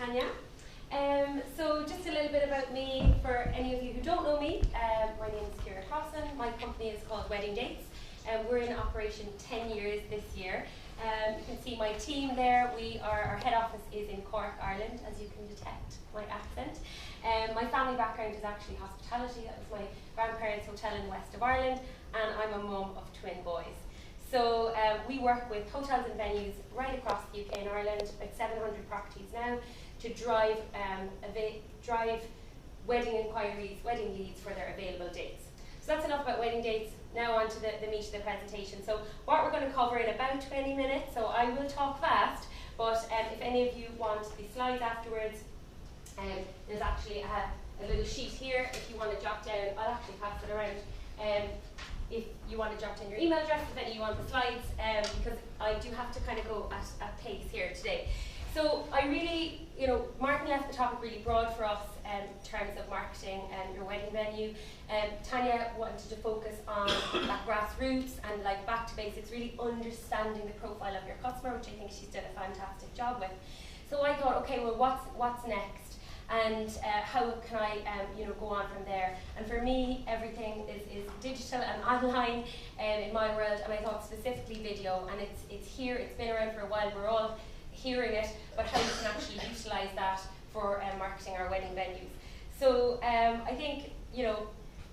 Tanya. So just a little bit about me for any of you who don't know me. My name is Ciara. My company is called WeddingDates. We're in operation 10 years this year. You can see my team there. Our head office is in Cork, Ireland, as you can detect my accent. My family background is actually hospitality. That was my grandparents' hotel in the west of Ireland, and I'm a mum of twin boys. So we work with hotels and venues right across the UK and Ireland, about 700 properties now, to drive wedding inquiries, wedding leads for their available dates. So that's enough about wedding dates. Now on to the meat of the presentation. So what we're going to cover in about 20 minutes, so I will talk fast, but if any of you want the slides afterwards, there's actually a little sheet here if you want to jot down. I'll actually pass it around. If you want to jot down your email address, if any of you want the slides, because I do have to kind of go at pace here today. So I really, Martin left the topic really broad for us in terms of marketing and your wedding venue. Tanya wanted to focus on that grassroots and like back to basics, really understanding the profile of your customer, which I think she's done a fantastic job with. So I thought, okay, well, what's next? And how can I go on from there? And for me, everything is digital and online in my world, and I thought specifically video, and it's here, it's been around for a while, we're all hearing it, but how you can actually utilise that for marketing our wedding venues. So I think,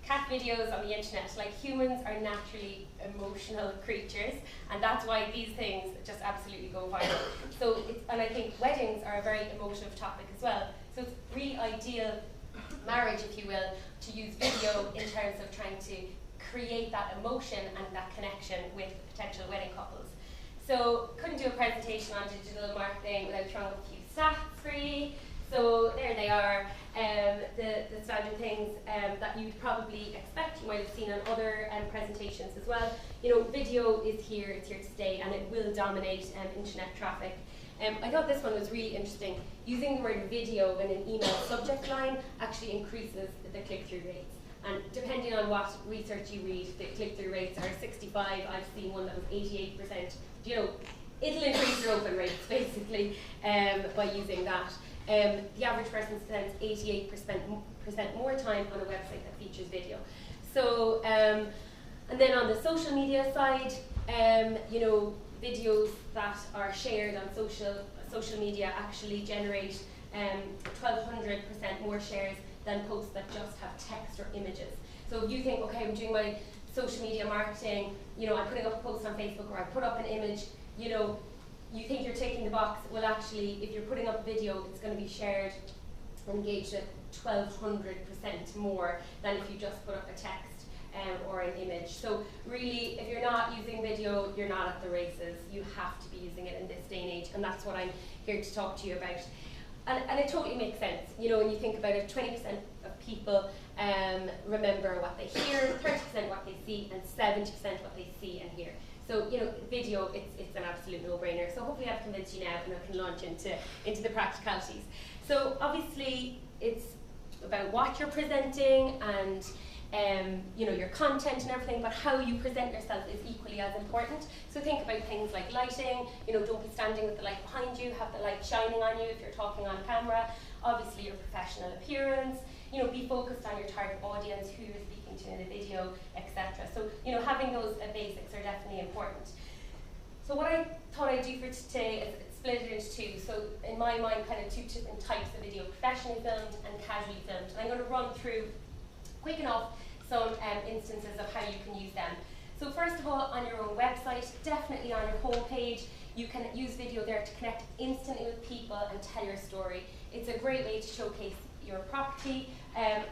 cat videos on the internet, like humans are naturally emotional creatures, and that's why these things just absolutely go viral. So, and I think weddings are a very emotive topic as well. So it's really ideal marriage, if you will, to use video in terms of trying to create that emotion and that connection with potential wedding couples. So couldn't do a presentation on digital marketing without throwing up a few stats for you. So there they are, the standard things that you'd probably expect. You might have seen on other presentations as well. Video is here, it's here to stay, and it will dominate internet traffic. I thought this one was really interesting. Using the word video in an email subject line actually increases the click-through rates. And depending on what research you read, the click-through rates are 65. I've seen one that was 88%. It'll increase your open rates, basically, by using that. The average person spends 88% more time on a website that features video. So, and then on the social media side, videos that are shared on social media actually generate 1,200% more shares than posts that just have text or images. So if you think, okay, I'm doing my social media marketing, I'm putting up a post on Facebook or I put up an image, you think you're ticking the box. Well, actually, if you're putting up a video, it's going to be shared and engaged at 1,200% more than if you just put up a text or an image. So really, if you're not using video, you're not at the races. You have to be using it in this day and age, and that's what I'm here to talk to you about. And it totally makes sense. When you think about it, 20% of people remember what they hear, 30% what they see, and 70% what they see and hear. So, video, it's an absolute no-brainer. So hopefully I've convinced you now, and I can launch into the practicalities. So obviously, it's about what you're presenting and your content and everything, but how you present yourself is equally as important. So think about things like lighting. Don't be standing with the light behind you, have the light shining on you if you're talking on camera. Obviously your professional appearance, be focused on your target audience, who you're speaking to in the video, etc. So, having those basics are definitely important. So what I thought I'd do for today is split it into two. So in my mind, kind of two different types of video, professionally filmed and casually filmed. And I'm going to run through quick enough some instances of how you can use them. So first of all, on your own website, definitely on your homepage, you can use video there to connect instantly with people and tell your story. It's a great way to showcase your property,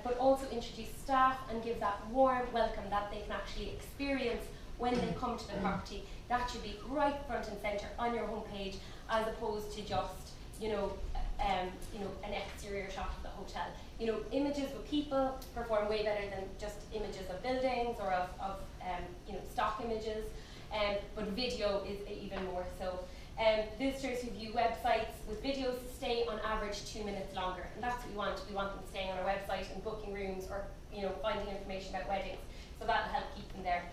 but also introduce staff and give that warm welcome that they can actually experience when they come to the property. That should be right front and center on your homepage, as opposed to just an exterior shot of the hotel. Images of people perform way better than just images of buildings or of stock images, but video is even more so. Visitors who view websites with videos stay on average 2 minutes longer, and that's what we want. We want them staying on our website and booking rooms or finding information about weddings. So that'll help keep them there.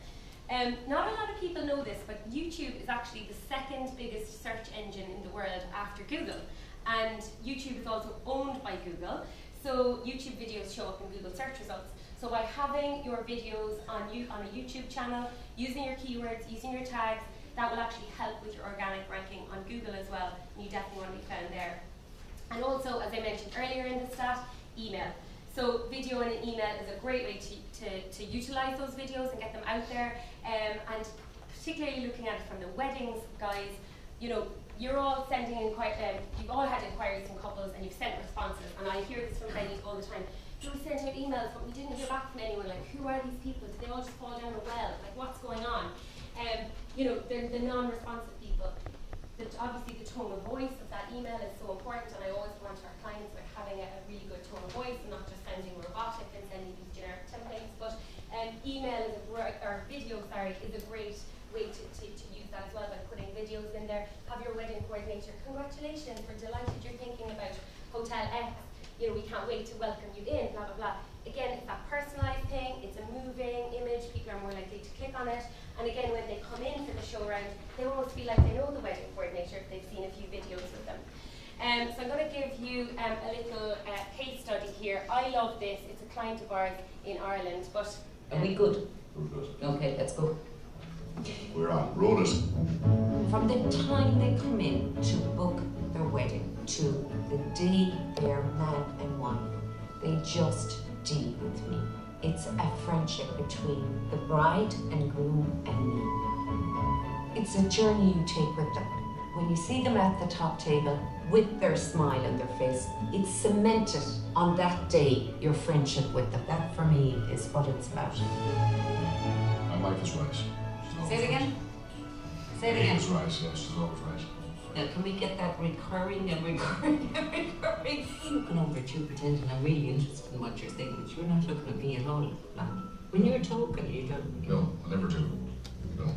Not a lot of people know this, but YouTube is actually the second biggest search engine in the world after Google. And YouTube is also owned by Google, so YouTube videos show up in Google search results. So by having your videos on a YouTube channel, using your keywords, using your tags, that will actually help with your organic ranking on Google as well, and you definitely want to be found there. And also, as I mentioned earlier in the stat, email. So video and an email is a great way to utilize those videos and get them out there, and particularly looking at it from the weddings guys, you know, you're all sending you've all had inquiries from couples and you've sent responses, and I hear this from venues all the time. So we sent out emails, but we didn't hear back from anyone. Like, who are these people? Did they all just fall down a well? Like, what's going on? You know, they're the non-responsive people. Obviously, the tone of voice of that email is so important, and I always want our clients by having a really good tone of voice and not just sounding robotic and sending these generic templates. But email is video, is a great way to use that as well by putting videos in there. Have your wedding coordinator, congratulations, we're delighted you're thinking about Hotel X. You know, we can't wait to welcome you in, blah, blah, blah. Again, it's that personalised thing, it's a moving image, people are more likely to click on it. And again, when they come in for the show round, they almost feel like they know the wedding coordinator if they've seen a few videos with them. So I'm going to give you a little case study here. I love this, it's a client of ours in Ireland, but... Are we good? We're good. Okay, let's go. We're on. Roll it. From the time they come in to book their wedding to the day they're man and wife, they just deal with me. It's a friendship between the bride and groom and me. It's a journey you take with them. When you see them at the top table with their smile on their face, it's cemented on that day, your friendship with them. That for me is what it's about. My wife is right. Say it again. Say it again. She's right, yeah, she's always right. Now, can we get that recurring and recurring and recurring? I'm looking over at you pretending I'm really interested in what you're saying, but you're not looking at me at all. When you're talking, you don't. No, I never do. No.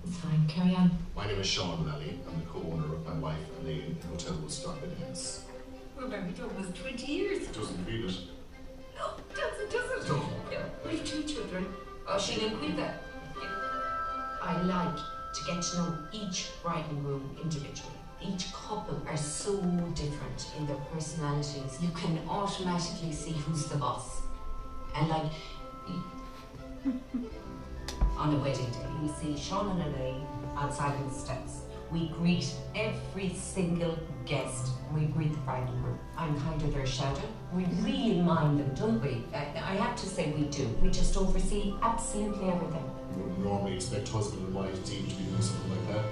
It's fine, carry on. My name is Sean Mullally. I'm the co-owner of my wife and the Hotel Woodstock WeddingDates. We're married almost 20 years. It doesn't feel it. No, doesn't. No. Yeah, we've 2 children. Oh, she didn't quit that. Yeah. I like to get to know each bride and groom individually. Each couple are so different in their personalities. You can automatically see who's the boss. And like, on a wedding day, you see Sean and Elaine outside on the steps. We greet every single guest. We greet the bride and groom. I'm kind of their shadow. We really mind them, don't we? I have to say we do. We just oversee absolutely everything. You would normally expect husband and wife team to be doing something like that.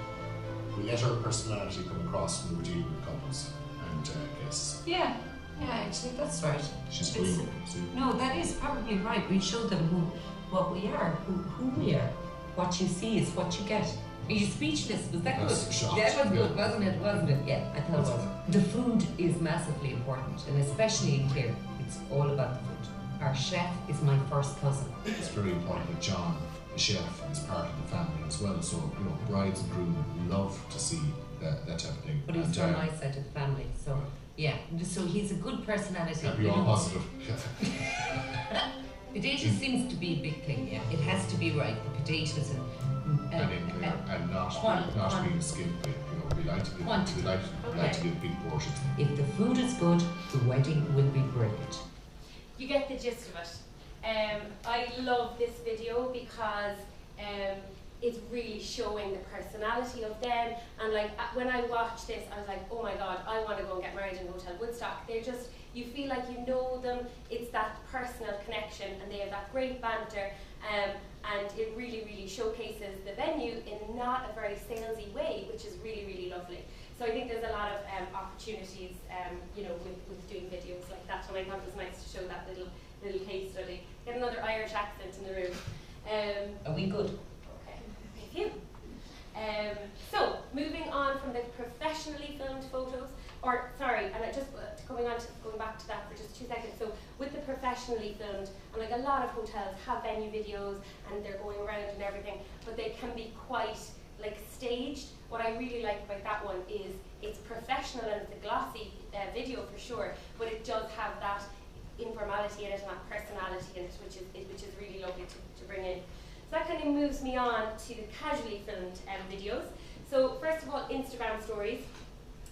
We let our personality come across when we're dealing with couples and guests. Yeah, actually that's right. She's free. No, that is probably right. We show them what we are, who we are. What you see is what you get. Are you speechless? Was that good? That was good, wasn't it? Yeah, I thought it was. The food is massively important, and especially in Clare, it's all about the food. Our chef is my first cousin. It's very important that John, the chef, is part of the family as well. So, you know, brides and groom love to see that type of thing. But he's from my side of the family, so yeah. So he's a good personality. Can't be all positive. Potatoes seems to be a big thing, yeah. It has to be right. The potatoes and not being skimpy. You know, we like to give big portions. If the food is good, the wedding will be brilliant. You get the gist of it. I love this video because it's really showing the personality of them, and like when I watched this I was like, oh my god, I want to go and get married in Hotel Woodstock. They're just, you feel like you know them, it's that personal connection, and they have that great banter, and it really showcases the venue in not a very salesy way, which is really lovely. So I think there's a lot of opportunities you know, with doing videos like that, and I thought it was nice to show that little case study. Get another Irish accent in the room. Are we good? Okay, thank you. So moving on from the professionally filmed photos, or sorry, and I just going back to that for just 2 seconds. So with the professionally filmed, and like a lot of hotels have venue videos and they're going around and everything, but they can be quite like staged. What I really like about that one is it's professional and it's a glossy video for sure, but it does have that informality in it and that personality in it, which is really lovely to bring in. So that kind of moves me on to the casually filmed videos. So first of all, Instagram stories.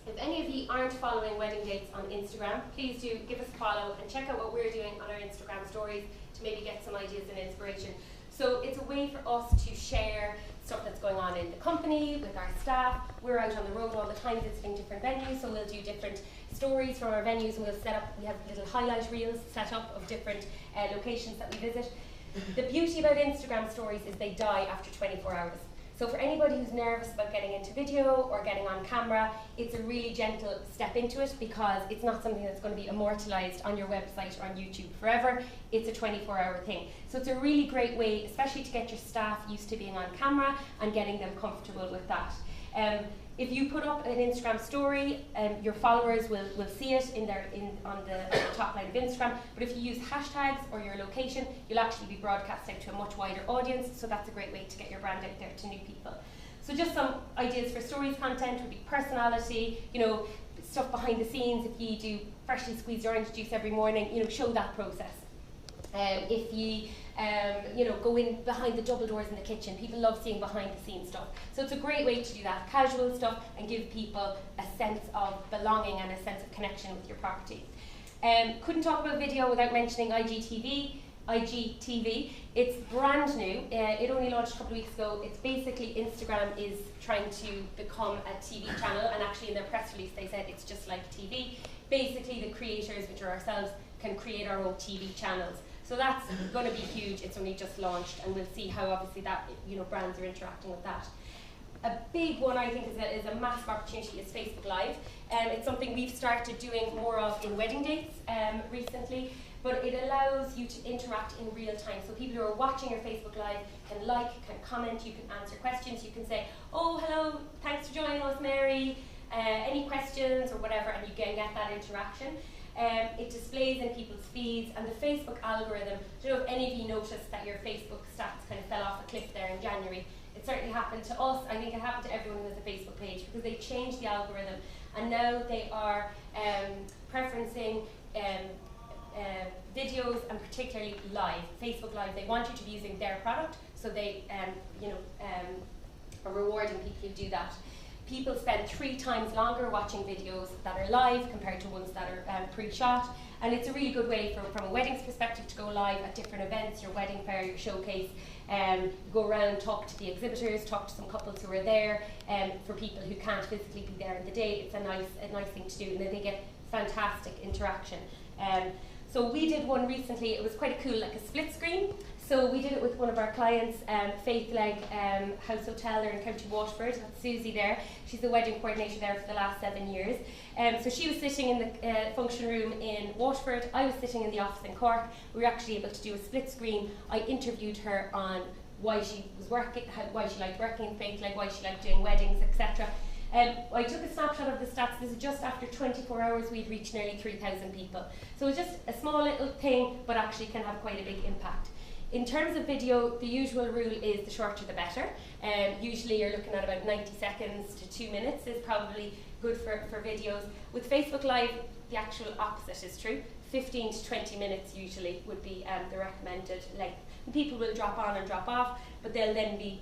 If any of you aren't following Wedding Dates on Instagram, please do give us a follow and check out what we're doing on our Instagram stories to maybe get some ideas and inspiration. So it's a way for us to share stuff that's going on in the company, with our staff. We're out on the road all the time visiting different venues, so we'll do different stories from our venues, and we have little highlight reels set up of different locations that we visit. The beauty about Instagram stories is they die after 24 hours. So for anybody who's nervous about getting into video or getting on camera, it's a really gentle step into it, because it's not something that's going to be immortalised on your website or on YouTube forever. It's a 24-hour thing. So it's a really great way, especially to get your staff used to being on camera and getting them comfortable with that. If you put up an Instagram story, your followers will see it on the top line of Instagram. But if you use hashtags or your location, you'll actually be broadcasting to a much wider audience. So that's a great way to get your brand out there to new people. So just some ideas for stories content would be personality, stuff behind the scenes. If you do freshly squeezed orange juice every morning, show that process. If you go in behind the double doors in the kitchen, people love seeing behind the scenes stuff. So it's a great way to do that, casual stuff, and give people a sense of belonging and a sense of connection with your property. Couldn't talk about video without mentioning IGTV. It's brand new. It only launched a couple of weeks ago. It's basically Instagram is trying to become a TV channel, and actually in their press release they said it's just like TV. Basically the creators, which are ourselves, can create our own TV channels. So that's going to be huge. It's only just launched, and we'll see how obviously that brands are interacting with that. A big one I think is a massive opportunity is Facebook Live. It's something we've started doing more of in Wedding Dates recently, but it allows you to interact in real time. So people who are watching your Facebook Live can can comment, you can answer questions, you can say, oh hello, thanks for joining us Mary, any questions or whatever, and you can get that interaction. It displays in people's feeds, and the Facebook algorithm, I don't know if any of you noticed that your Facebook stats kind of fell off a cliff there in January. It certainly happened to us. I think it happened to everyone who has a Facebook page, because they changed the algorithm, and now they are preferencing videos, and particularly live, Facebook Live. They want you to be using their product, so they are rewarding people who do that. People spend 3 times longer watching videos that are live compared to ones that are pre-shot, and it's a really good way from a weddings perspective to go live at different events, your wedding fair, your showcase, go around, talk to the exhibitors, talk to some couples who are there, for people who can't physically be there on the day. It's a nice thing to do, and then they get fantastic interaction. So we did one recently. It was quite a cool, like a split screen. So we did it with one of our clients, Faith Leg House Hotel there in County Waterford. That's Susie there. She's the wedding coordinator there for the last 7 years. So she was sitting in the function room in Waterford. I was sitting in the office in Cork. We were actually able to do a split screen. I interviewed her on why she was working, why she liked working in Faith Leg, why she liked doing weddings, etc. I took a snapshot of the stats. This is just after 24 hours we'd reached nearly 3,000 people. So it's just a small little thing, but actually can have quite a big impact. In terms of video, the usual rule is the shorter the better. Usually you're looking at about 90 seconds to 2 minutes is probably good for videos. With Facebook Live, the actual opposite is true. 15 to 20 minutes usually would be the recommended length. And people will drop on and drop off, but they'll then be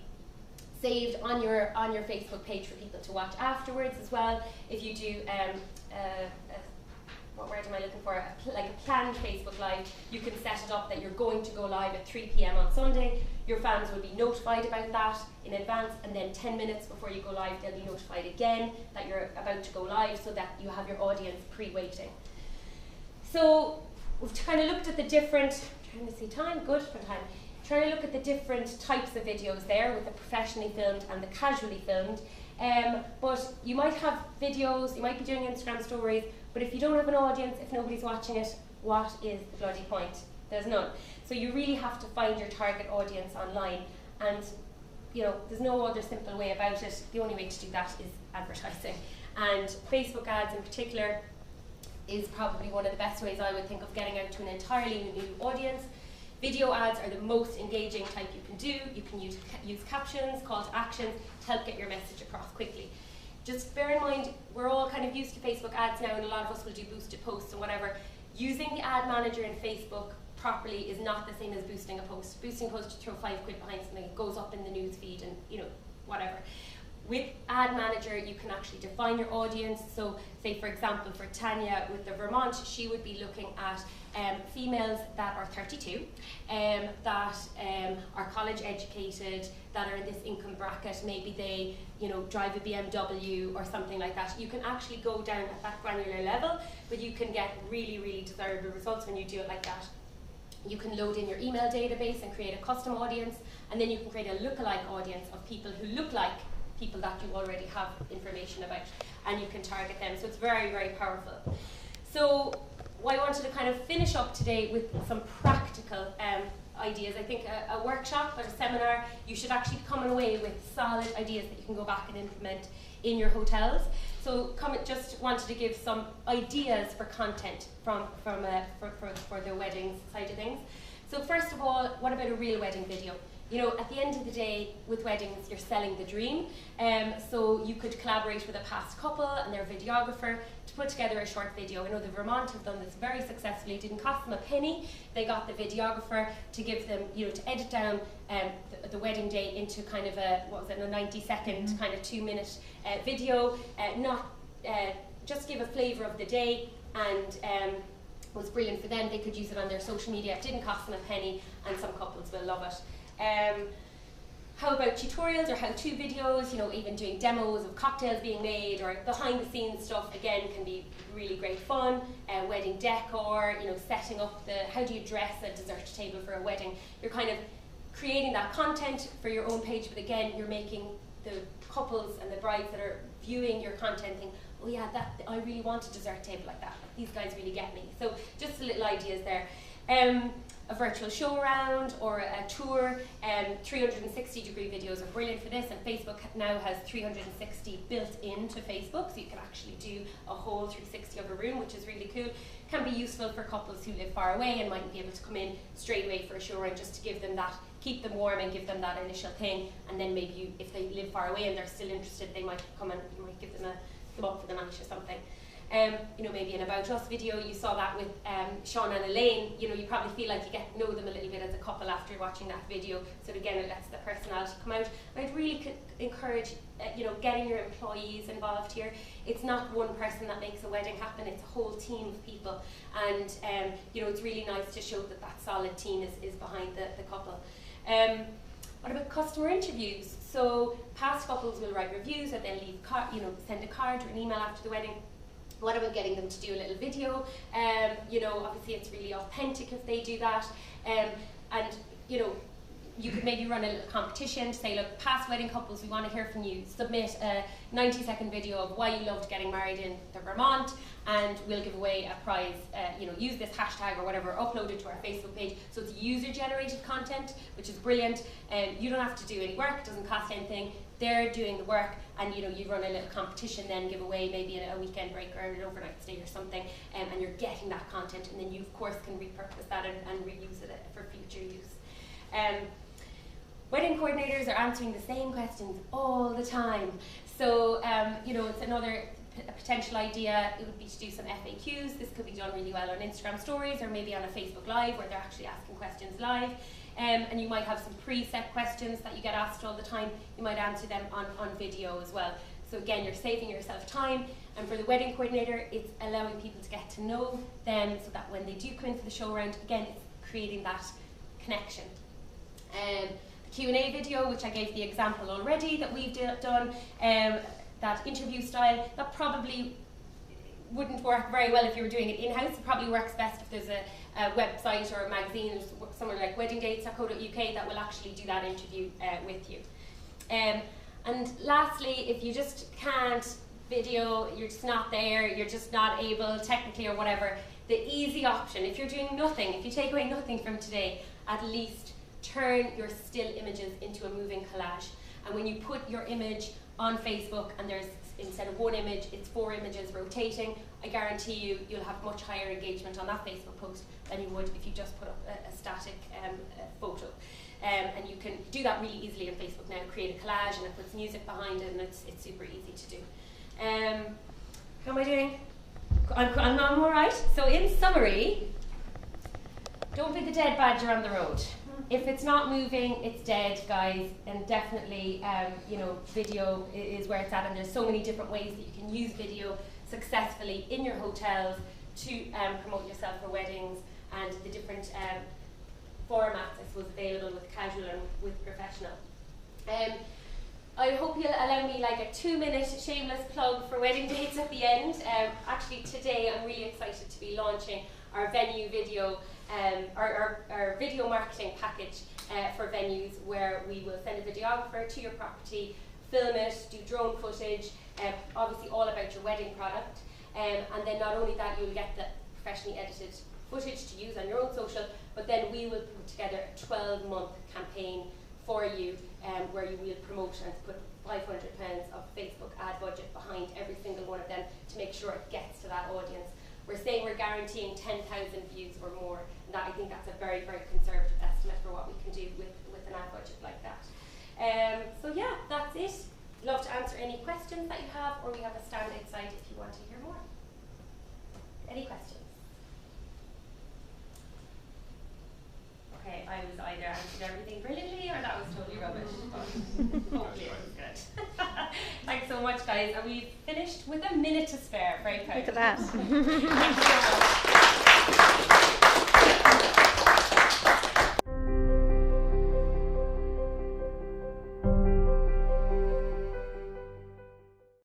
saved on your Facebook page for people to watch afterwards as well. If you do what word am I looking for? Like a planned Facebook Live, you can set it up that you're going to go live at 3 p.m. on Sunday. Your fans will be notified about that in advance, and then 10 minutes before you go live, they'll be notified again that you're about to go live, so that you have your audience pre-waiting. So we've kind of looked at the different, trying to see time, good for time. Trying to look at the different types of videos there, with the professionally filmed and the casually filmed. But you might have videos, you might be doing Instagram stories, but if you don't have an audience, if nobody's watching it, what is the bloody point? There's none. So you really have to find your target audience online, and there's no other simple way about it. The only way to do that is advertising. And Facebook ads in particular is probably one of the best ways I would think of getting out to an entirely new audience. Video ads are the most engaging type you can do. You can use captions, call to actions to help get your message across quickly. Just bear in mind, we're all kind of used to Facebook ads now, and a lot of us will do boosted posts and whatever. Using the ad manager in Facebook properly is not the same as boosting a post. Boosting a post, you throw £5 behind something, it goes up in the news feed and whatever. with Ad Manager, you can actually define your audience. So say, for example, for Tanya with the Vermont, she would be looking at females that are 32, that are college educated, that are in this income bracket. Maybe they, drive a BMW or something like that. You can actually go down at that granular level, but you can get really, really desirable results when you do it like that. You can load in your email database and create a custom audience, and then you can create a lookalike audience of people who look like people that you already have information about, and you can target them. So it's very, very powerful. So I wanted to kind of finish up today with some practical ideas. I think a workshop or a seminar, you should actually come away with solid ideas that you can go back and implement in your hotels. So just wanted to give some ideas for content for the weddings side of things. So first of all, what about a real wedding video? At the end of the day, with weddings, you're selling the dream. So you could collaborate with a past couple and their videographer to put together a short video. I know the Vermont have done this very successfully. It didn't cost them a penny. They got the videographer to give them, to edit down the wedding day into kind of a 90-second, kind of 2-minute video. Just give a flavour of the day, and it was brilliant for them. They could use it on their social media. It didn't cost them a penny, and some couples will love it. How about tutorials or how-to videos, even doing demos of cocktails being made or behind-the-scenes stuff, again, can be really great fun. Wedding decor, setting up how do you dress a dessert table for a wedding. You're kind of creating that content for your own page, but again, you're making the couples and the brides that are viewing your content think, oh yeah, I really want a dessert table like that. These guys really get me. So just little ideas there. A virtual show around or a tour, 360-degree videos are brilliant for this, and Facebook now has 360 built into Facebook, so you can actually do a whole 360 of a room, which is really cool. Can be useful for couples who live far away and mightn't be able to come in straight away for a show around, just to give them that, keep them warm and give them that initial thing, and then maybe if they live far away and they're still interested, they might come and you might give them up for the night or something. Maybe an About Us video, you saw that with Sean and Elaine, you probably feel like you get to know them a little bit as a couple after watching that video, so again it lets the personality come out. I'd really encourage getting your employees involved here. It's not one person that makes a wedding happen, it's a whole team of people, and it's really nice to show that that solid team is behind the couple. What about customer interviews? So past couples will write reviews and then send a card or an email after the wedding. What about getting them to do a little video? Obviously it's really authentic if they do that. You could maybe run a little competition to say, look, past wedding couples, we want to hear from you. Submit a 90-second video of why you loved getting married in the Vermont, and we'll give away a prize. Use this hashtag or whatever, upload it to our Facebook page. So it's user-generated content, which is brilliant. You don't have to do any work, it doesn't cost anything. They're doing the work, and you run a little competition, then give away maybe a weekend break or an overnight stay or something, and you're getting that content, and then you of course can repurpose that and reuse it for future use. Wedding coordinators are answering the same questions all the time, so it's another potential idea. It would be to do some FAQs. This could be done really well on Instagram stories or maybe on a Facebook Live where they're actually asking questions live. And you might have some preset questions that you get asked all the time. You might answer them on video as well. So again, you're saving yourself time. And for the wedding coordinator, it's allowing people to get to know them so that when they do come in for the show round, again, it's creating that connection. The Q&A video, which I gave the example already that we've done, that interview style, that probably wouldn't work very well if you were doing it in-house. It probably works best if there's a website or a magazine or somewhere like WeddingDates.co.uk that will actually do that interview with you. And lastly, if you just can't video, you're just not there, you're just not able technically or whatever, the easy option, if you're doing nothing, if you take away nothing from today, at least turn your still images into a moving collage. And when you put your image on Facebook and there's, instead of one image, it's 4 images rotating, I guarantee you'll have much higher engagement on that Facebook post than you would if you just put up a static photo. And you can do that really easily on Facebook now, create a collage and it puts music behind it, and it's super easy to do. How am I doing? I'm all right. So in summary, don't be the dead badger on the road. If it's not moving, it's dead, guys. And definitely, you know, video is where it's at. And there's so many different ways that you can use video successfully in your hotels to promote yourself for weddings, and the different formats, I suppose, available with casual and with professional. I hope you'll allow me like a 2-minute shameless plug for WeddingDates at the end. Actually today I'm really excited to be launching our venue video, our video marketing package for venues, where we will send a videographer to your property, film it, do drone footage, obviously all about your wedding product. And then not only that, you'll get the professionally edited footage to use on your own social, but then we will put together a 12-month campaign for you, where you will promote and put £500 of Facebook ad budget behind every single one of them to make sure it gets to that audience. We're saying we're guaranteeing 10,000 views or more, and that, I think that's a very, very conservative estimate for what we can do with an ad budget like that. So yeah, that's it. Love to answer any questions that you have, or we have a stand outside if you want to hear more. Any questions? Okay, I was either answered everything brilliantly or that was totally rubbish, but hopefully it was good. Thanks so much, guys. And we've finished with a minute to spare. Very proud. Look at that. Thank you so much.